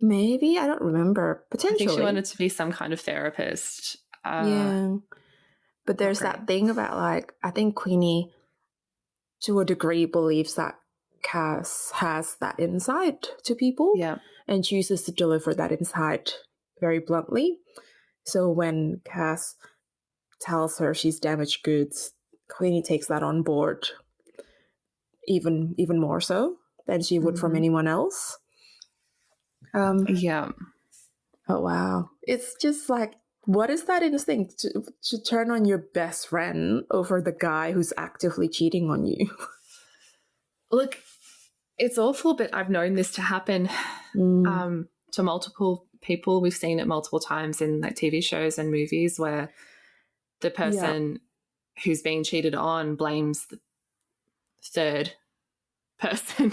Maybe, I don't remember. Potentially. I think she wanted to be some kind of therapist. Yeah. But there's that thing about, like, I think Queenie, to a degree, believes that Cass has that insight to people and chooses to deliver that insight very bluntly. So when Cass tells her she's damaged goods, Queenie takes that on board even more so than she would from anyone else. Oh, wow. It's just like, what is that instinct to turn on your best friend over the guy who's actively cheating on you? Look, it's awful, but I've known this to happen to multiple people. We've seen it multiple times in like TV shows and movies where the person who's being cheated on blames the third person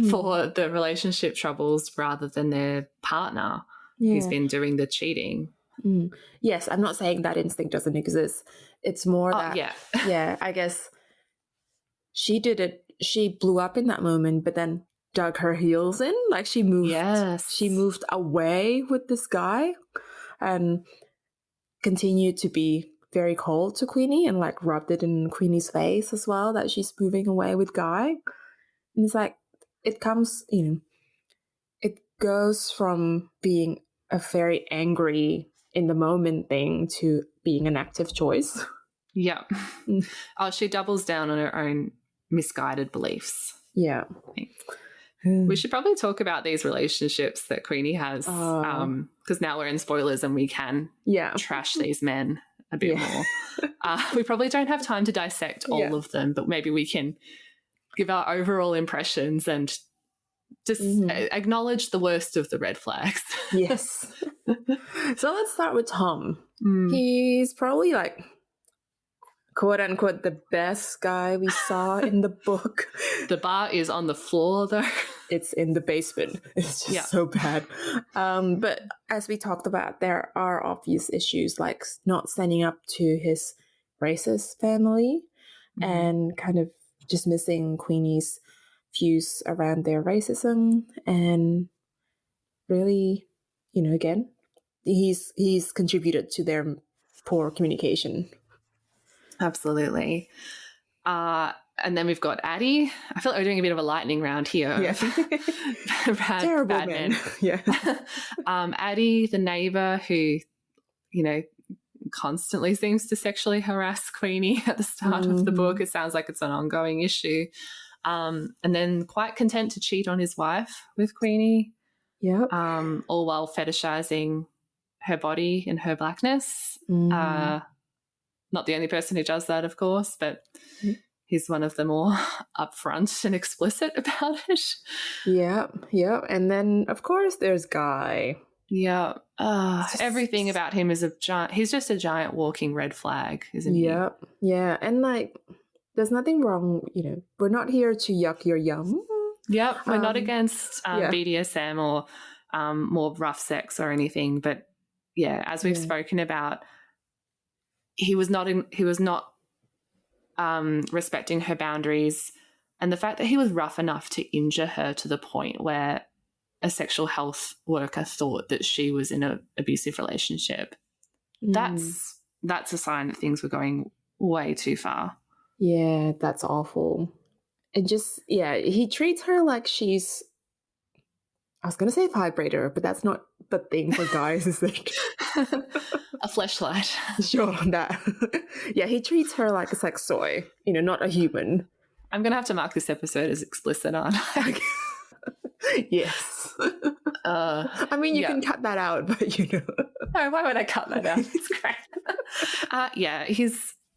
for the relationship troubles rather than their partner who's been doing the cheating. Yes, I'm not saying that instinct doesn't exist. It's more that, I guess she did it. She blew up in that moment, but then dug her heels in. Like she moved away with this guy and continued to be very cold to Queenie and like rubbed it in Queenie's face as well that she's moving away with Guy. And it's like, it comes, it goes from being a very angry in the moment thing to being an active choice. Yeah. Oh, she doubles down on her own misguided beliefs. Yeah. We should probably talk about these relationships that Queenie has because now we're in spoilers and we can trash these men a bit more. We probably don't have time to dissect all of them, but maybe we can give our overall impressions and just acknowledge the worst of the red flags. Yes. So let's start with Tom. He's probably like, quote unquote, the best guy we saw in the book. The bar is on the floor though. It's in the basement. It's just so bad. But as we talked about, there are obvious issues like not standing up to his racist family and kind of dismissing Queenie's views around their racism, and really, again, he's contributed to their poor communication. Absolutely. And then we've got Addie. I feel like we're doing a bit of a lightning round here. Yeah. Terrible bad men. Yeah. Addie, the neighbor who, constantly seems to sexually harass Queenie at the start of the book. It sounds like it's an ongoing issue. And then quite content to cheat on his wife with Queenie. Yeah. All while fetishizing her body and her blackness. Not the only person who does that, of course, but he's one of the more upfront and explicit about it. Yeah. And then, of course, there's Guy. Yeah. Everything about him is he's just a giant walking red flag, isn't he? Yeah. And like, there's nothing wrong, we're not here to yuck your yum. Yep. We're not against BDSM or more rough sex or anything. But yeah, as we've spoken about, he was not respecting her boundaries And the fact that he was rough enough to injure her to the point where a sexual health worker thought that she was in an abusive relationship, that's a sign that things were going way too far. Yeah, that's awful. And just, he treats her like she's, I was going to say vibrator, but that's not the thing for guys, is it? A fleshlight. Sure, that. Yeah, he treats her like a sex toy, not a human. I'm going to have to mark this episode as explicit, aren't I? Yes. I mean, you can cut that out, but No, why would I cut that out? It's great.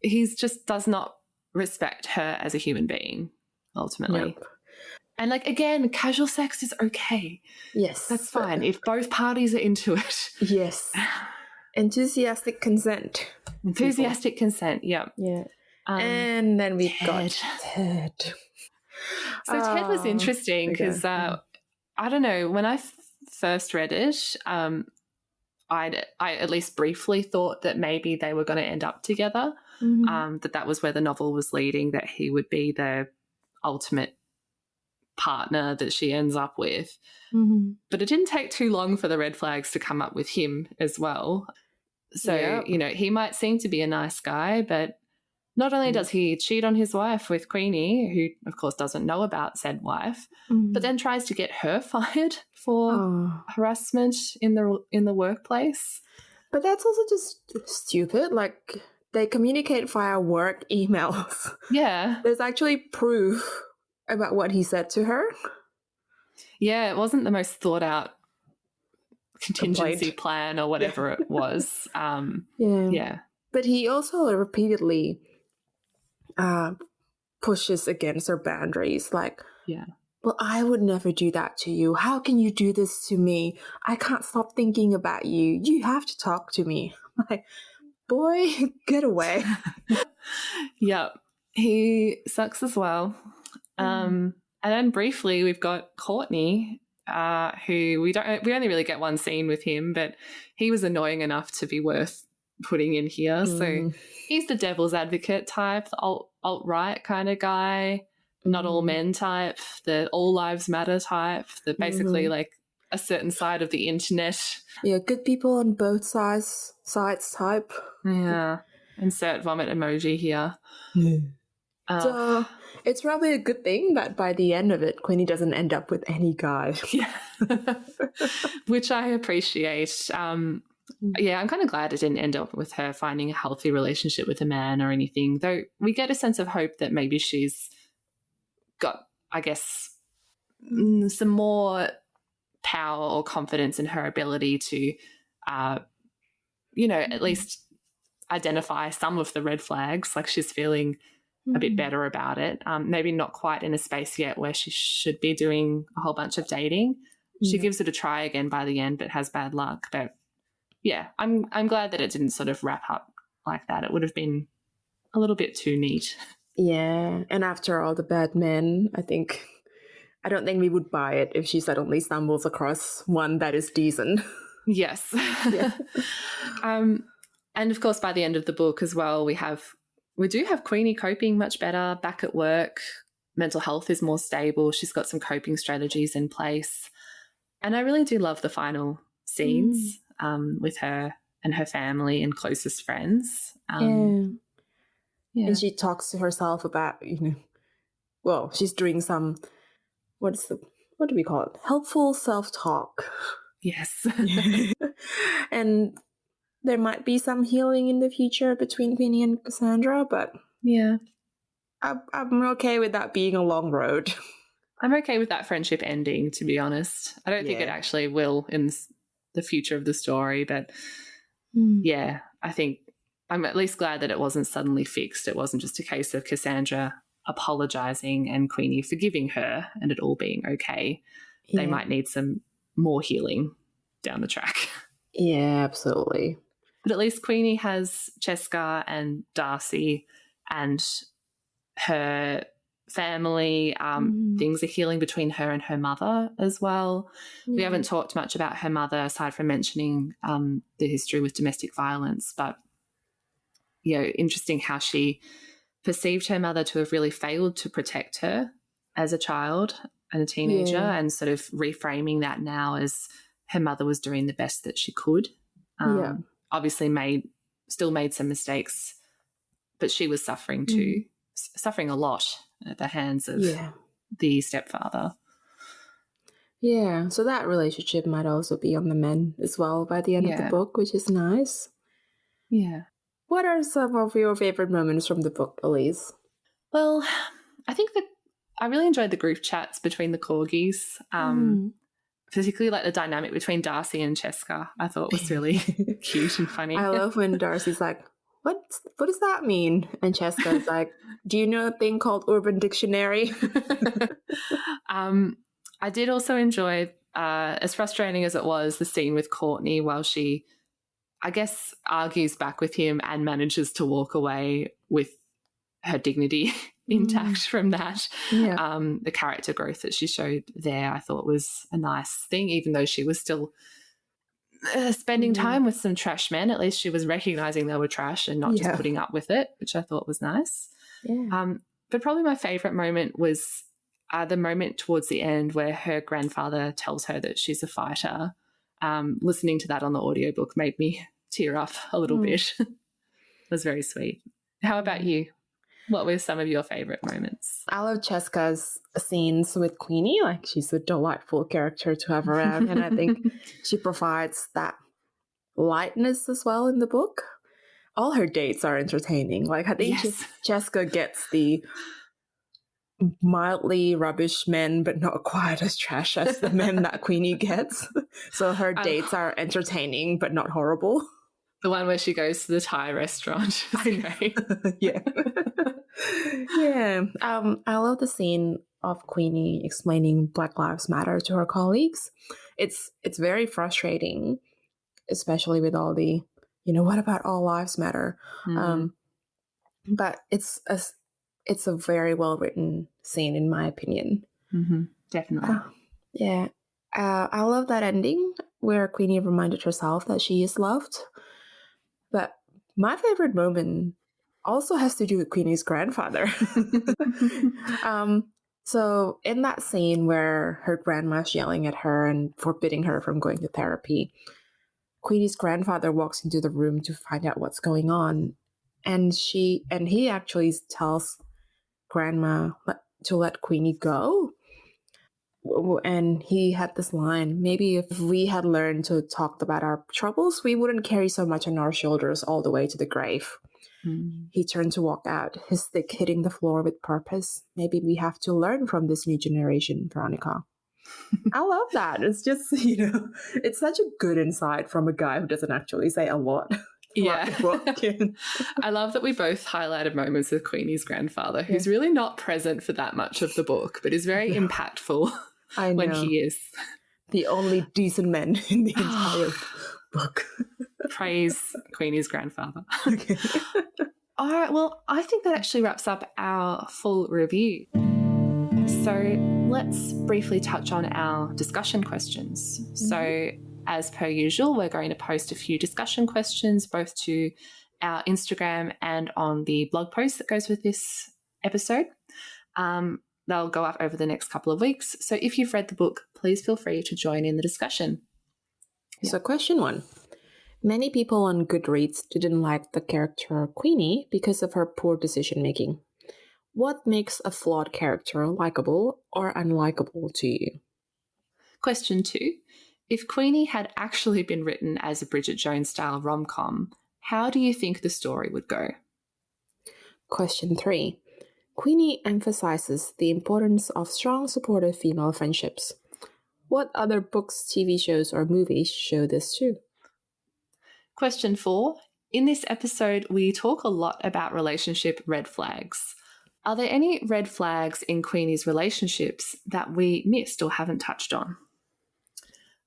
He's just does not respect her as a human being, ultimately. Yep. And again, casual sex is okay. Yes. That's fine if both parties are into it. Yes. Enthusiastic consent. Enthusiastic consent, yeah. Yeah. And then we've got Ted. So Ted was interesting because, I don't know, when I first read it, I at least briefly thought that maybe they were going to end up together, that was where the novel was leading, that he would be the ultimate partner that she ends up with. But it didn't take too long for the red flags to come up with him as well. So, he might seem to be a nice guy, but not only does he cheat on his wife with Queenie, who of course doesn't know about said wife, but then tries to get her fired for harassment in the workplace. But that's also just stupid. They communicate via work emails. Yeah. There's actually proof about what he said to her. Yeah, it wasn't the most thought out contingency plan or whatever it was. Yeah. But he also repeatedly pushes against her boundaries. Well, I would never do that to you. How can you do this to me? I can't stop thinking about you. You have to talk to me. Boy, get away. Yep. He sucks as well. And then briefly we've got Courtney, who we only really get one scene with him, but he was annoying enough to be worth putting in here. So he's the devil's advocate type, the alt-right kind of guy, not all men type, the all lives matter type, the basically a certain side of the internet. Yeah, good people on both sides type. Yeah. Insert vomit emoji here. So it's probably a good thing that by the end of it, Queenie doesn't end up with any guy. Yeah. Which I appreciate. Yeah, I'm kind of glad it didn't end up with her finding a healthy relationship with a man or anything, though we get a sense of hope that maybe she's got, I guess, some more power or confidence in her ability to, at least identify some of the red flags. She's feeling a bit better about it. Maybe not quite in a space yet where she should be doing a whole bunch of dating. She gives it a try again by the end, but has bad luck. But yeah, I'm glad that it didn't sort of wrap up like that. It would have been a little bit too neat. Yeah, and after all the bad men, I don't think we would buy it if she suddenly stumbles across one that is decent. Yes. Yeah. And of course, by the end of the book as well, we do have Queenie coping much better, back at work. Mental health is more stable. She's got some coping strategies in place. And I really do love the final scenes with her and her family and closest friends. Yeah. And she talks to herself about, she's doing some, what do we call it? Helpful self-talk. Yes. And there might be some healing in the future between Queenie and Cassandra, but yeah, I'm okay with that being a long road. I'm okay with that friendship ending, to be honest. I don't think it actually will in the future of the story, but yeah, I think I'm at least glad that it wasn't suddenly fixed. It wasn't just a case of Cassandra apologising and Queenie forgiving her and it all being okay. They might need some more healing down the track. Yeah, absolutely. But at least Queenie has Cheska and Darcy and her family. Things are healing between her and her mother as well. Yeah. We haven't talked much about her mother aside from mentioning the history with domestic violence, but interesting how she perceived her mother to have really failed to protect her as a child and a teenager, and sort of reframing that now as her mother was doing the best that she could. Obviously still made some mistakes, but she was suffering too, suffering a lot at the hands of the stepfather. Yeah, so that relationship might also be on the mend as well by the end of the book, which is nice. Yeah. What are some of your favorite moments from the book, Elise? Well, I think that I really enjoyed the group chats between the corgis, particularly like the dynamic between Darcy and Cheska. I thought was really cute and funny. I love when Darcy's like, what does that mean? And Cheska's like, do you know a thing called Urban Dictionary? I did also enjoy, as frustrating as it was, the scene with Courtney while she, I guess, argues back with him and manages to walk away with her dignity intact from that. Yeah. The character growth that she showed there I thought was a nice thing, even though she was still spending time with some trash men. At least she was recognising they were trash and not just putting up with it, which I thought was nice. Yeah. But probably my favourite moment was the moment towards the end where her grandfather tells her that she's a fighter. Listening to that on the audiobook made me tear up a little bit. It was very sweet. How about you? What were some of your favourite moments? I love Cheska's scenes with Queenie. Like, she's a delightful character to have around, and I think she provides that lightness as well in the book. All her dates are entertaining. Like, I think Cheska gets the mildly rubbish men, but not quite as trash as the men that Queenie gets. So her dates are entertaining, but not horrible. The one where she goes to the Thai restaurant. I know. Yeah. I love the scene of Queenie explaining Black Lives Matter to her colleagues. It's very frustrating, especially with all the, what about all lives matter? But it's a very well written scene, in my opinion. Definitely. I love that ending where Queenie reminded herself that she is loved. But my favorite moment also has to do with Queenie's grandfather. So in that scene where her grandma's yelling at her and forbidding her from going to therapy, Queenie's grandfather walks into the room to find out what's going on. And he actually tells Grandma to let Queenie go. And he had this line, maybe if we had learned to talk about our troubles, we wouldn't carry so much on our shoulders all the way to the grave. He turned to walk out, his stick hitting the floor with purpose. Maybe we have to learn from this new generation, Veronica. I love that. It's just, it's such a good insight from a guy who doesn't actually say a lot. Yeah. I love that we both highlighted moments with Queenie's grandfather, who's really not present for that much of the book, but is very impactful when he is. The only decent man in the entire book. Praise Queenie's grandfather. Okay. All right, well, I think that actually wraps up our full review. So let's briefly touch on our discussion questions. So as per usual, we're going to post a few discussion questions both to our Instagram and on the blog post that goes with this episode. They'll go up over the next couple of weeks. So if you've read the book, please feel free to join in the discussion. So question 1. Many people on Goodreads didn't like the character Queenie because of her poor decision-making. What makes a flawed character likable or unlikable to you? Question 2. If Queenie had actually been written as a Bridget Jones-style rom-com, how do you think the story would go? Question 3. Queenie emphasizes the importance of strong, supportive female friendships. What other books, TV shows, or movies show this too? Question 4. In this episode, we talk a lot about relationship red flags. Are there any red flags in Queenie's relationships that we missed or haven't touched on?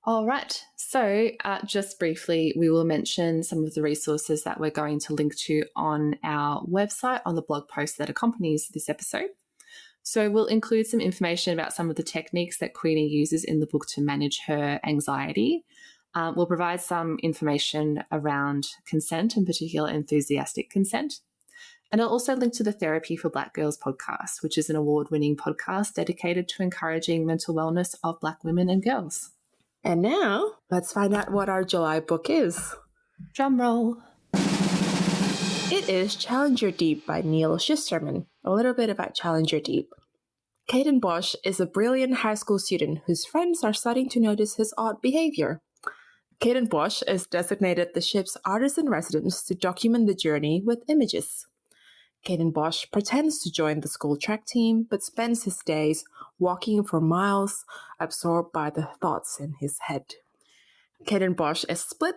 All right, so just briefly, we will mention some of the resources that we're going to link to on our website on the blog post that accompanies this episode. So we'll include some information about some of the techniques that Queenie uses in the book to manage her anxiety. We'll provide some information around consent, in particular enthusiastic consent. And I'll also link to the Therapy for Black Girls podcast, which is an award-winning podcast dedicated to encouraging mental wellness of Black women and girls. And now, let's find out what our July book is. Drum roll. It is Challenger Deep by Neil Schusterman. A little bit about Challenger Deep. Caden Bosch is a brilliant high school student whose friends are starting to notice his odd behavior. Caden Bosch is designated the ship's artist-in-residence to document the journey with images. Caden Bosch pretends to join the school track team, but spends his days walking for miles, absorbed by the thoughts in his head. Caden Bosch is split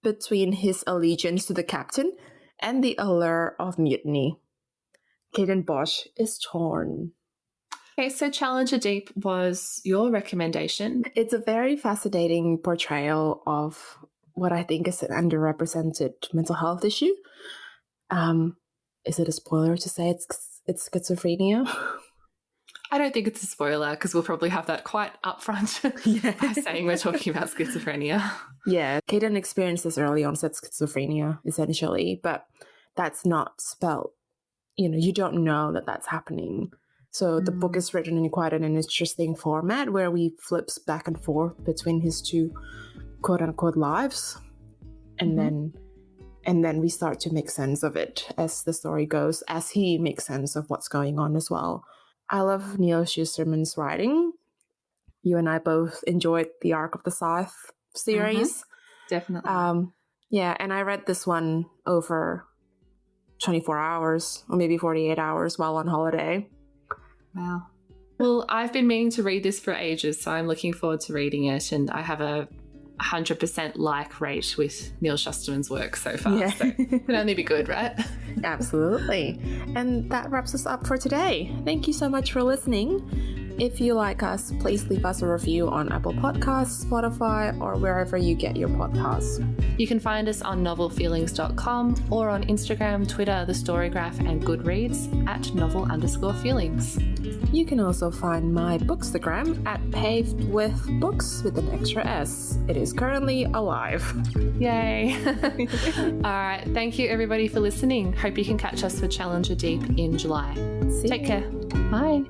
between his allegiance to the captain and the allure of mutiny. Caden Bosch is torn. Okay, so Challenger Deep was your recommendation. It's a very fascinating portrayal of what I think is an underrepresented mental health issue. Is it a spoiler to say it's schizophrenia? I don't think it's a spoiler because we'll probably have that quite upfront by saying we're talking about schizophrenia. Yeah, Caden experiences early onset schizophrenia, essentially, but that's not spelled. You don't know that that's happening. So the book is written in quite an interesting format where he flips back and forth between his two quote-unquote lives. And then we start to make sense of it as the story goes, as he makes sense of what's going on as well. I love Neil Schusterman's writing. You and I both enjoyed the Arc of the South series. Definitely. Yeah, and I read this one over 24 hours or maybe 48 hours while on holiday. Wow. Well, I've been meaning to read this for ages, so I'm looking forward to reading it, and I have a 100% like rate with Neil Schusterman's work so far. Yeah. So it can only be good, right? Absolutely. And that wraps us up for today. Thank you so much for listening. If you like us, please leave us a review on Apple Podcasts, Spotify, or wherever you get your podcasts. You can find us on novelfeelings.com or on Instagram, Twitter, The Storygraph, and Goodreads at novel_feelings. You can also find my Bookstagram at pavedwithbooks with an extra S. It is currently alive. Yay. All right. Thank you, everybody, for listening. Hope you can catch us for Challenger Deep in July. Take care. Bye.